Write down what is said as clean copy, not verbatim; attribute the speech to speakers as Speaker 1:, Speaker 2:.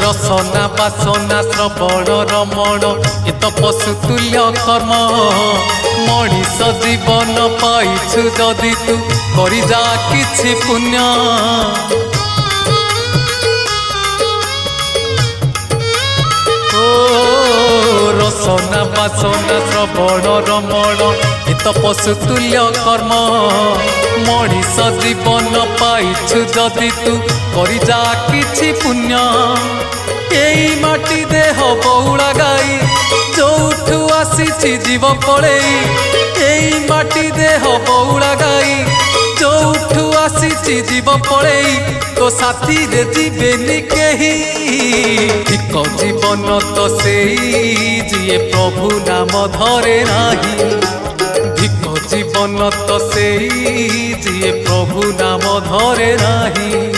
Speaker 1: रसना बासना श्रवण रमण ए तो पशुतुल्य कर्म मनीष जीवन पाइछु जदि तू करि जा किछि पुण्य रसना बासना श्रवण रमण ए तो पशुतुल्य कर्म मनीष जीवन पाइछु जदि तू करि जा किछि पुण्य एई माटी देह बौला गाई जोठू आसीछि जीव पळेई एई माटी देह बौला गाई जोठू आसीछि जीव पळेई तो साथी रे जीवेनी केही ठीक जीवन तो सेई जिए प्रभु नाम धरे नाही ठीक जीवन तो सेई जिए प्रभु नाम धरे नाही।